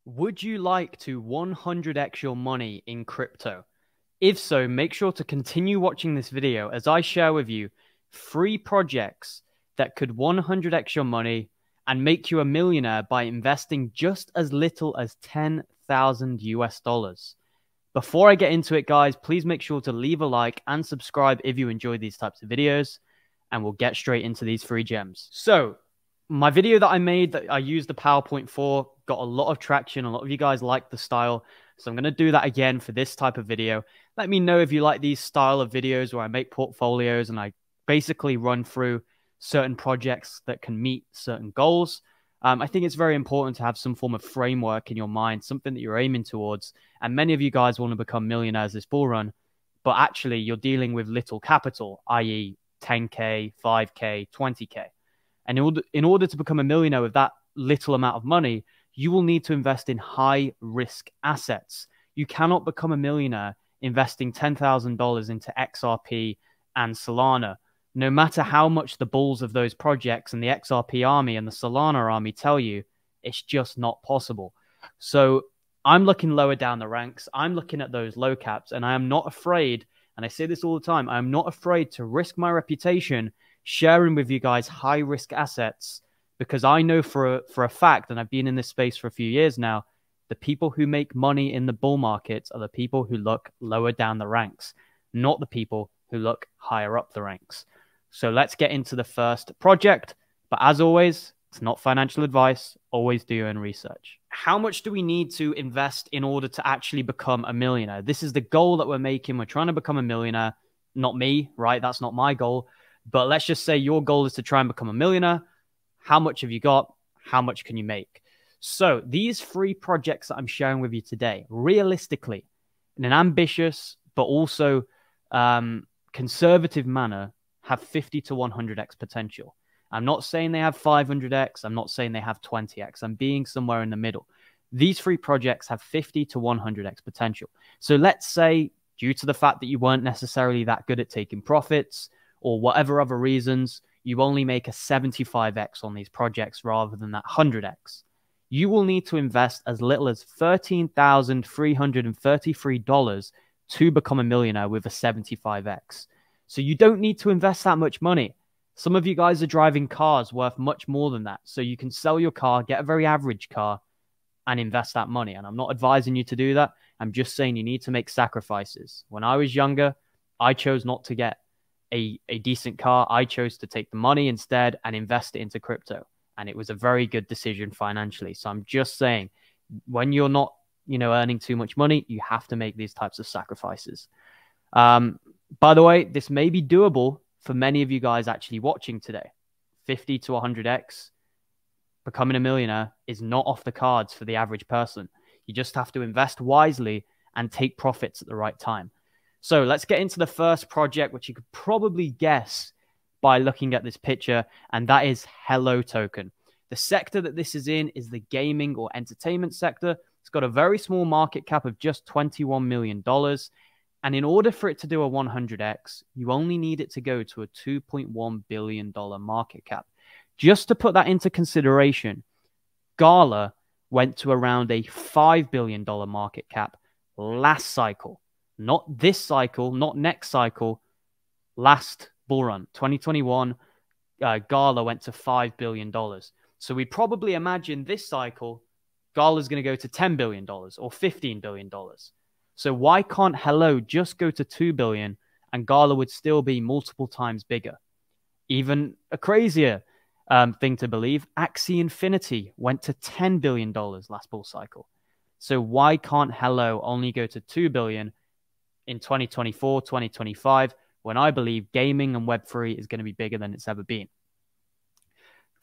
Would you like to 100x your money in crypto? If so, make sure to continue watching this video as I share with you free projects that could 100x your money and make you a millionaire by investing just as little as 10,000 US dollars. Before I get into it, guys, please make sure to leave a like and subscribe if you enjoy these types of videos, and we'll get straight into these free gems. So, my video that I made that I used the PowerPoint for got a lot of traction. A lot of you guys like the style. So I'm going to do that again for this type of video. Let me know if you like these style of videos where I make portfolios and I basically run through certain projects that can meet certain goals. I think it's very important to have some form of framework in your mind, something that you're aiming towards. And many of you guys want to become millionaires this bull run, but actually you're dealing with little capital, i.e. 10K, 5K, 20K. And in order to become a millionaire with that little amount of money, you will need to invest in high-risk assets. You cannot become a millionaire investing $10,000 into XRP and Solana. No matter how much the bulls of those projects and the XRP army and the Solana army tell you, it's just not possible. So I'm looking lower down the ranks. I'm looking at those low caps, and I am not afraid, and I say this all the time, I'm not afraid to risk my reputation sharing with you guys high-risk assets, because I know for a fact, and I've been in this space for a few years now, the people who make money in the bull markets are the people who look lower down the ranks, not the people who look higher up the ranks. So let's get into the first project. But as always, it's not financial advice. Always do your own research. How much do we need to invest in order to actually become a millionaire? This is the goal that we're making. We're trying to become a millionaire. Not me, right? That's not my goal. But let's just say your goal is to try and become a millionaire. How much have you got? How much can you make? So these three projects that I'm sharing with you today, realistically, in an ambitious but also conservative manner, have 50 to 100x potential. I'm not saying they have 500x. I'm not saying they have 20x. I'm being somewhere in the middle. These three projects have 50 to 100x potential. So let's say, due to the fact that you weren't necessarily that good at taking profits, or whatever other reasons, you only make a 75x on these projects rather than that 100x. You will need to invest as little as $13,333 to become a millionaire with a 75x. So you don't need to invest that much money. Some of you guys are driving cars worth much more than that. So you can sell your car, get a very average car, and invest that money. And I'm not advising you to do that. I'm just saying you need to make sacrifices. When I was younger, I chose not to get a decent car. I chose to take the money instead and invest it into crypto. And it was a very good decision financially. So I'm just saying, when you're not, earning too much money, you have to make these types of sacrifices. By the way, this may be doable for many of you guys actually watching today. 50 to 100x, becoming a millionaire is not off the cards for the average person. You just have to invest wisely and take profits at the right time. So let's get into the first project, which you could probably guess by looking at this picture, and that is Hello Token. The sector that this is in is the gaming or entertainment sector. It's got a very small market cap of just $21 million. And in order for it to do a 100x, you only need it to go to a $2.1 billion market cap. Just to put that into consideration, Gala went to around a $5 billion market cap last cycle. Not this cycle, not next cycle, last bull run, 2021, Gala went to $5 billion. So we probably imagine this cycle, Gala's going to go to $10 billion or $15 billion. So why can't Hello just go to $2 billion and Gala would still be multiple times bigger? Even a crazier thing to believe, Axie Infinity went to $10 billion last bull cycle. So why can't Hello only go to $2 billion in 2024, 2025, when I believe gaming and Web3 is going to be bigger than it's ever been?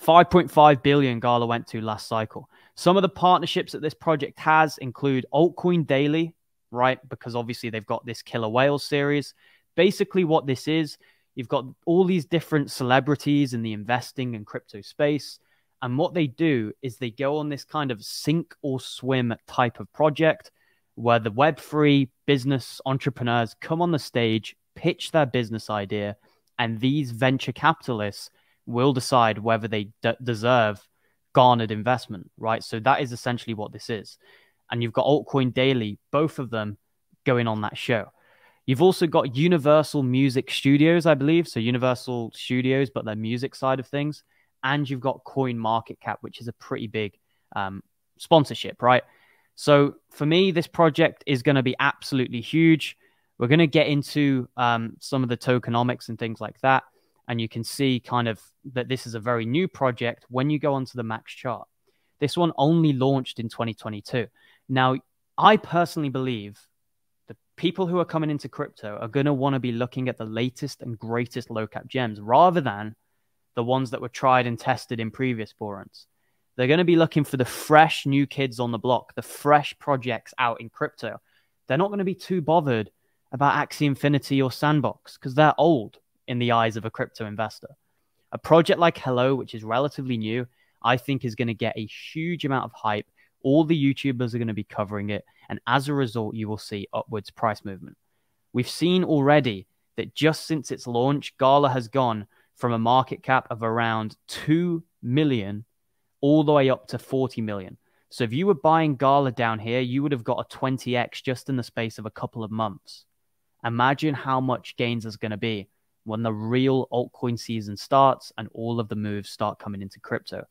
5.5 billion Gala went to last cycle. Some of the partnerships that this project has include Altcoin Daily, right? Because obviously they've got this Killer Whales series. Basically what this is, you've got all these different celebrities in the investing and crypto space. And what they do is they go on this kind of sink or swim type of project where the Web3 business entrepreneurs come on the stage, pitch their business idea, and these venture capitalists will decide whether they deserve garnered investment, right? So that is essentially what this is. And you've got Altcoin Daily, both of them going on that show. You've also got Universal Music Studios, I believe. So Universal Studios, but their music side of things. And you've got Coin Market Cap, which is a pretty big sponsorship, right? So for me, this project is going to be absolutely huge. We're going to get into some of the tokenomics and things like that. And you can see kind of that this is a very new project when you go onto the max chart. This one only launched in 2022. Now, I personally believe the people who are coming into crypto are going to want to be looking at the latest and greatest low cap gems rather than the ones that were tried and tested in previous bull runs. They're going to be looking for the fresh new kids on the block, the fresh projects out in crypto. They're not going to be too bothered about Axie Infinity or Sandbox because they're old in the eyes of a crypto investor. A project like Hello, which is relatively new, I think is going to get a huge amount of hype. All the YouTubers are going to be covering it. And as a result, you will see upwards price movement. We've seen already that just since its launch, Gala has gone from a market cap of around 2 million all the way up to 40 million. So if you were buying Gala down here, you would have got a 20x just in the space of a couple of months. Imagine how much gains is going to be when the real altcoin season starts and all of the moves start coming into crypto.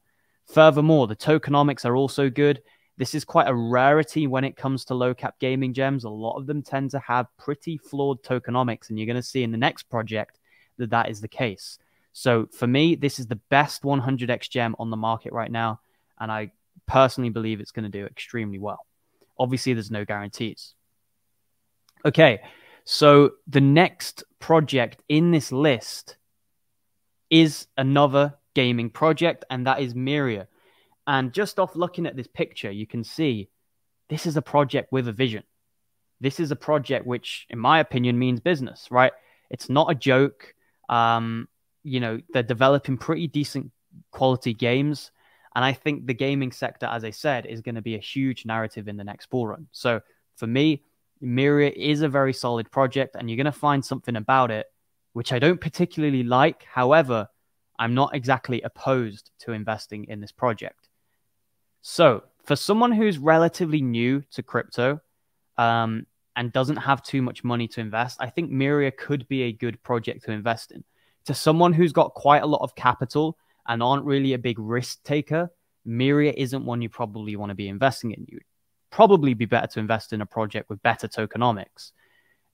Furthermore, the tokenomics are also good. This is quite a rarity when it comes to low cap gaming gems. A lot of them tend to have pretty flawed tokenomics, and you're going to see in the next project that that is the case. So for me, this is the best 100x gem on the market right now, and I personally believe it's going to do extremely well. Obviously, there's no guarantees. Okay, so the next project in this list is another gaming project, and that is Myria. And just off looking at this picture, you can see this is a project with a vision. This is a project which, in my opinion, means business, right? It's not a joke. You know, they're developing pretty decent quality games. And I think the gaming sector, as I said, is going to be a huge narrative in the next bull run. So for me, Myria is a very solid project, and you're going to find something about it which I don't particularly like. However, I'm not exactly opposed to investing in this project. So for someone who's relatively new to crypto and doesn't have too much money to invest, I think Myria could be a good project to invest in. To someone who's got quite a lot of capital and aren't really a big risk taker, Myria isn't one you probably want to be investing in. You'd probably be better to invest in a project with better tokenomics.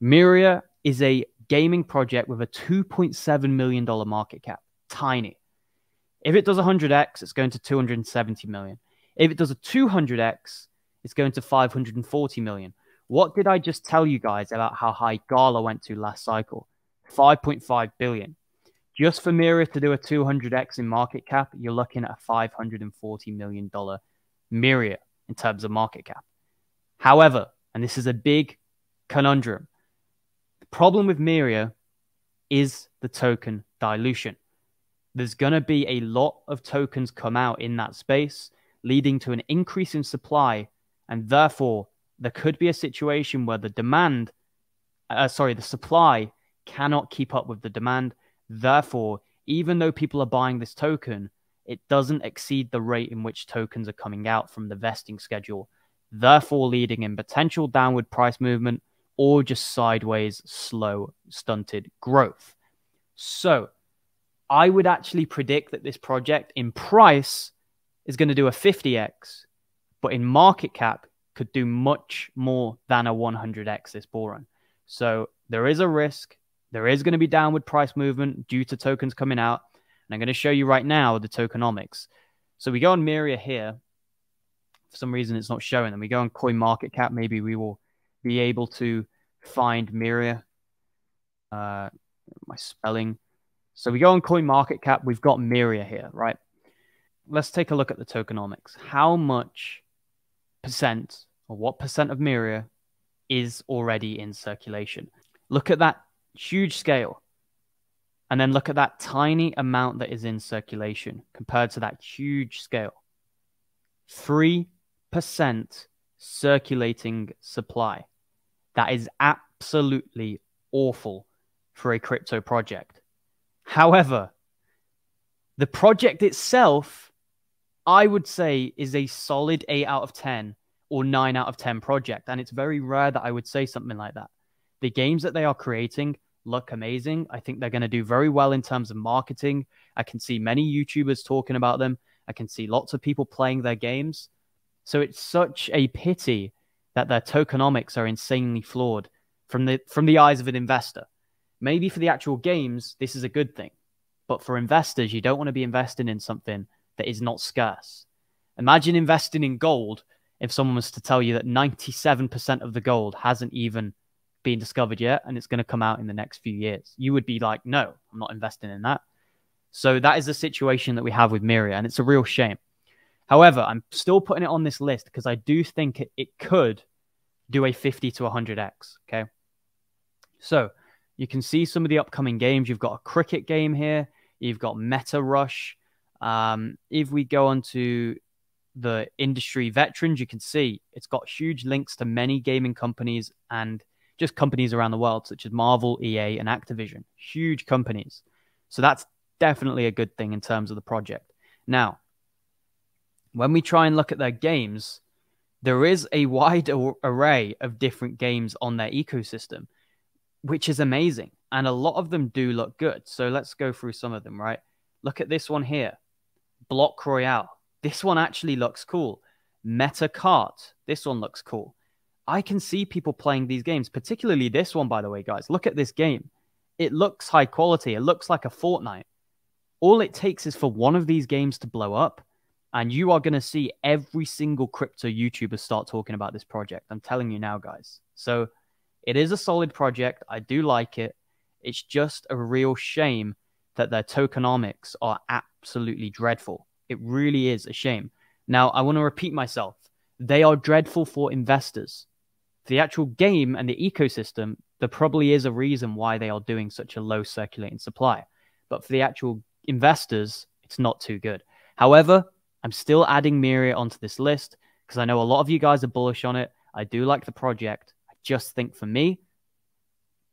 Myria is a gaming project with a $2.7 million market cap. Tiny. If it does 100x, it's going to 270 million. If it does a 200x, it's going to 540 million. What did I just tell you guys about how high Gala went to last cycle? 5.5 billion. Just for Myria to do a 200x in market cap, you're looking at a $540 million Myria in terms of market cap. However, and this is a big conundrum, the problem with Myria is the token dilution. There's going to be a lot of tokens come out in that space, leading to an increase in supply, and therefore there could be a situation where the supply cannot keep up with the demand. Therefore, even though people are buying this token, it doesn't exceed the rate in which tokens are coming out from the vesting schedule, therefore leading in potential downward price movement or just sideways, slow, stunted growth. So I would actually predict that this project in price is going to do a 50x, but in market cap could do much more than a 100x this bull run. So there is a risk. There is going to be downward price movement due to tokens coming out. And I'm going to show you right now the tokenomics. So we go on Myria here. For some reason, it's not showing. And we go on Coin Market Cap. Maybe we will be able to find Myria. My spelling. So we go on Coin Market Cap. We've got Myria here, right? Let's take a look at the tokenomics. How much percent or what percent of Myria is already in circulation? Look at that huge scale. And then look at that tiny amount that is in circulation compared to that huge scale. 3% circulating supply. That is absolutely awful for a crypto project. However, the project itself I would say is a solid 8 out of 10 or 9 out of 10 project. And it's very rare that I would say something like that. The games that they are creating look amazing. I think they're going to do very well in terms of marketing. I can see many YouTubers talking about them. I can see lots of people playing their games. So it's such a pity that their tokenomics are insanely flawed from the eyes of an investor. Maybe for the actual games, this is a good thing. But for investors, you don't want to be investing in something that is not scarce. Imagine investing in gold if someone was to tell you that 97% of the gold hasn't even been discovered yet and it's going to come out in the next few years. You would be like, no, I'm not investing in that. So that is the situation that we have with Miria, and it's a real shame. However, I'm still putting it on this list because I do think it could do a 50 to 100x, okay? So you can see some of the upcoming games. You've got a cricket game here. You've got Meta Rush. If we go on to the industry veterans, you can see it's got huge links to many gaming companies and just companies around the world, such as Marvel, EA, and Activision. Huge companies. So that's definitely a good thing in terms of the project. Now, when we try and look at their games, there is a wide array of different games on their ecosystem, which is amazing. And a lot of them do look good. So let's go through some of them, right? Look at this one here. Block Royale. This one actually looks cool. Meta Kart. This one looks cool. I can see people playing these games, particularly this one, by the way, guys. Look at this game. It looks high quality. It looks like a Fortnite. All it takes is for one of these games to blow up, and you are going to see every single crypto YouTuber start talking about this project. I'm telling you now, guys. So it is a solid project. I do like it. It's just a real shame that their tokenomics are absolutely dreadful. It really is a shame. Now, I want to repeat myself. They are dreadful for investors. For the actual game and the ecosystem, there probably is a reason why they are doing such a low circulating supply. But for the actual investors, it's not too good. However, I'm still adding Miria onto this list because I know a lot of you guys are bullish on it. I do like the project. I just think for me,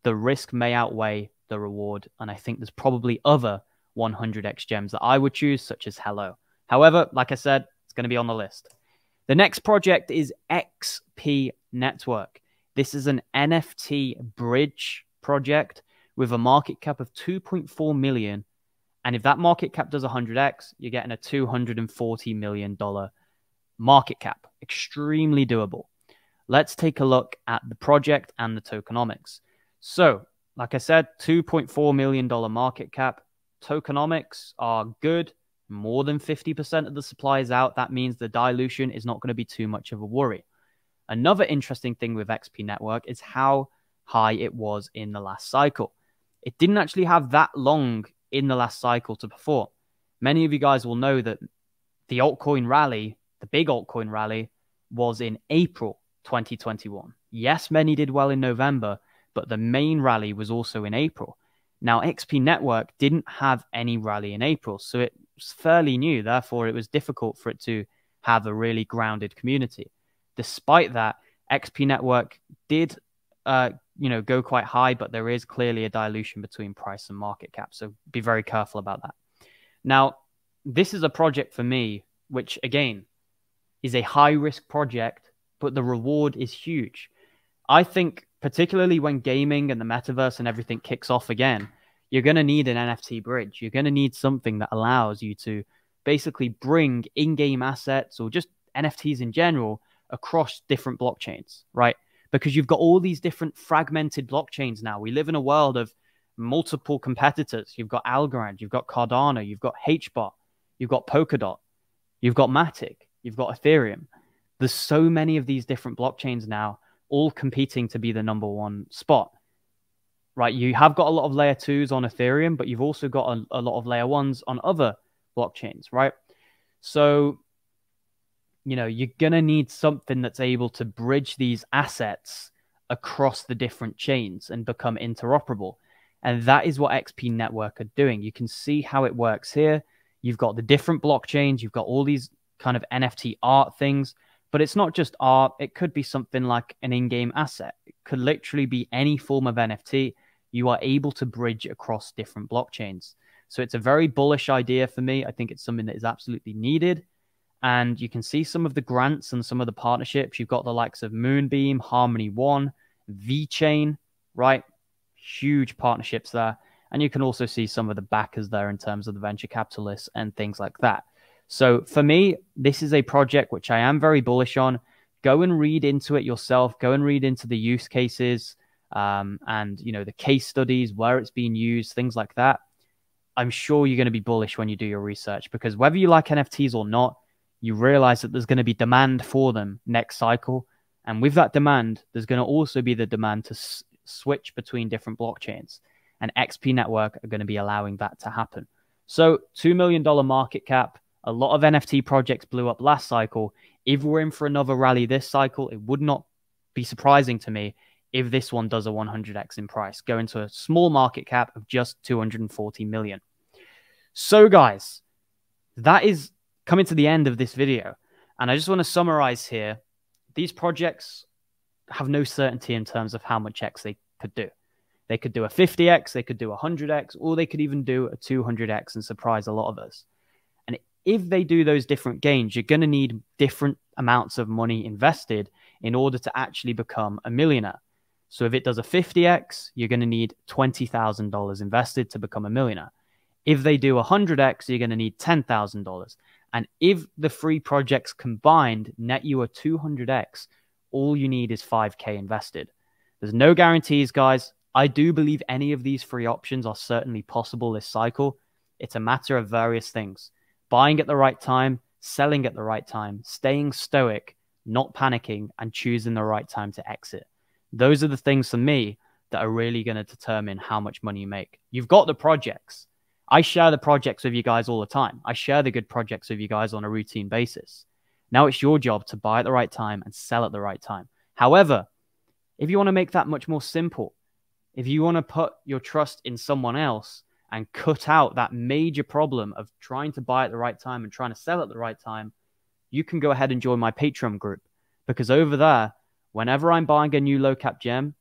the risk may outweigh the reward. And I think there's probably other 100x gems that I would choose, such as Hello. However, like I said, it's going to be on the list. The next project is XP Network. This is an NFT bridge project with a market cap of 2.4 million. And if that market cap does 100x, you're getting a $240 million market cap. Extremely doable. Let's take a look at the project and the tokenomics. So, like I said, $2.4 million market cap. Tokenomics are good. More than 50% of the supply is out. That means the dilution is not going to be too much of a worry. Another interesting thing with XP Network is how high it was in the last cycle. It didn't actually have that long in the last cycle to perform. Many of you guys will know that the altcoin rally, the big altcoin rally, was in April 2021. Yes, many did well in November, but the main rally was also in April. Now, XP Network didn't have any rally in April, so it was fairly new. Therefore, it was difficult for it to have a really grounded community. Despite that, XP Network did go quite high, but there is clearly a dilution between price and market cap. So be very careful about that. Now, this is a project for me, which again is a high risk project, but the reward is huge. I think particularly when gaming and the metaverse and everything kicks off again, you're going to need an NFT bridge. You're going to need something that allows you to basically bring in-game assets or just NFTs in general across different blockchains, right? Because you've got all these different fragmented blockchains now. We live in a world of multiple competitors. You've got Algorand, you've got Cardano, you've got HBOT, you've got Polkadot, you've got Matic, you've got Ethereum. There's so many of these different blockchains now, all competing to be the number one spot, right? You have got a lot of layer 2s on Ethereum, but you've also got a lot of layer 1s on other blockchains, right? So, you're going to need something that's able to bridge these assets across the different chains and become interoperable. And that is what XP Network are doing. You can see how it works here. You've got the different blockchains. You've got all these kind of NFT art things, but it's not just art. It could be something like an in-game asset. It could literally be any form of NFT. You are able to bridge across different blockchains. So it's a very bullish idea for me. I think it's something that is absolutely needed. And you can see some of the grants and some of the partnerships. You've got the likes of Moonbeam, Harmony One, VeChain, right? Huge partnerships there. And you can also see some of the backers there in terms of the venture capitalists and things like that. So for me, this is a project which I am very bullish on. Go and read into it yourself. Go and read into the use cases and, you know, the case studies, where it's being used, things like that. I'm sure you're going to be bullish when you do your research, because whether you like NFTs or not, you realize that there's going to be demand for them next cycle. And with that demand, there's going to also be the demand to switch between different blockchains. And XP Network are going to be allowing that to happen. So $2 million market cap. A lot of NFT projects blew up last cycle. If we're in for another rally this cycle, it would not be surprising to me if this one does a 100x in price, going to a small market cap of just 240 million. So guys, that is coming to the end of this video. And I just want to summarize here. These projects have no certainty in terms of how much X they could do. They could do a 50x, they could do a 100x, or they could even do a 200x and surprise a lot of us. And if they do those different gains, you're going to need different amounts of money invested in order to actually become a millionaire. So if it does a 50x, you're going to need $20,000 invested to become a millionaire. If they do a 100x, you're going to need $10,000. And if the three projects combined net you a 200x, all you need is 5K invested. There's no guarantees, guys. I do believe any of these three options are certainly possible this cycle. It's a matter of various things. Buying at the right time, selling at the right time, staying stoic, not panicking, and choosing the right time to exit. Those are the things for me that are really going to determine how much money you make. You've got the projects. I share the projects with you guys all the time. I share the good projects with you guys on a routine basis. Now it's your job to buy at the right time and sell at the right time. However, if you want to make that much more simple, if you want to put your trust in someone else and cut out that major problem of trying to buy at the right time and trying to sell at the right time, you can go ahead and join my Patreon group. Because over there, whenever I'm buying a new low cap gem,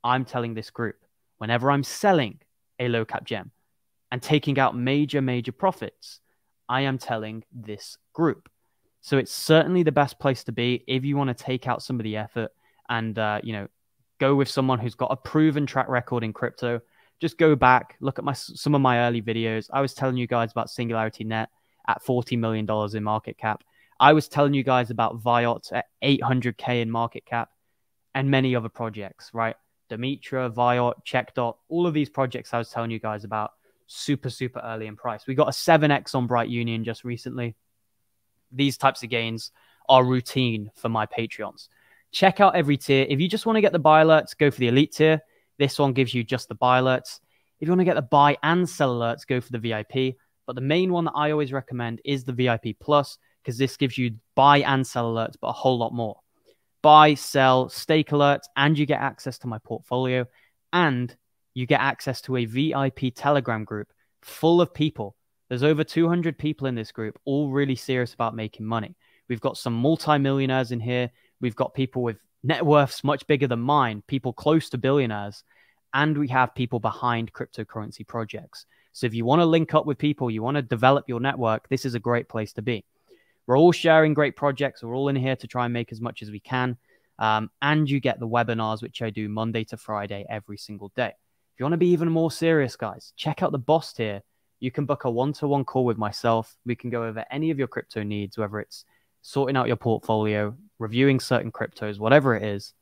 I'm telling this group. Whenever I'm selling a low cap gem and taking out major profits, I am telling this group. So it's certainly the best place to be if you want to take out some of the effort and, you know, go with someone who's got a proven track record in crypto. Just go back, look at some of my early videos. I was telling you guys about Singularity Net at $40 million in market cap. I was telling you guys about Viot at 800K in market cap and many other projects, right? Demetra, Viot, CheckDot, all of these projects I was telling you guys about super early in price. We got a 7x on Bright Union just recently. These types of gains are routine for my Patreons. Check out every tier. If you just want to get the buy alerts, go for the elite tier. This one gives you just the buy alerts. If you want to get the buy and sell alerts, go for the VIP. But the main one that I always recommend is the VIP Plus, because this gives you buy and sell alerts, but a whole lot more. Buy, sell, stake alerts, and you get access to my portfolio, and you get access to a VIP Telegram group full of people. There's over 200 people in this group, all really serious about making money. We've got some multimillionaires in here. We've got people with net worths much bigger than mine, people close to billionaires, and we have people behind cryptocurrency projects. So if you want to link up with people, you want to develop your network, this is a great place to be. We're all sharing great projects. We're all in here to try and make as much as we can. And you get the webinars, which I do Monday to Friday every single day. If you want to be even more serious, guys, check out the boss tier. You can book a one-to-one call with myself. We can go over any of your crypto needs, whether it's sorting out your portfolio, reviewing certain cryptos, whatever it is,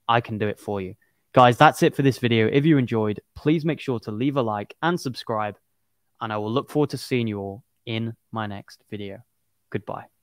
I can do it for you. Guys, that's it for this video. If you enjoyed, please make sure to leave a like and subscribe, and I will look forward to seeing you all in my next video. Goodbye.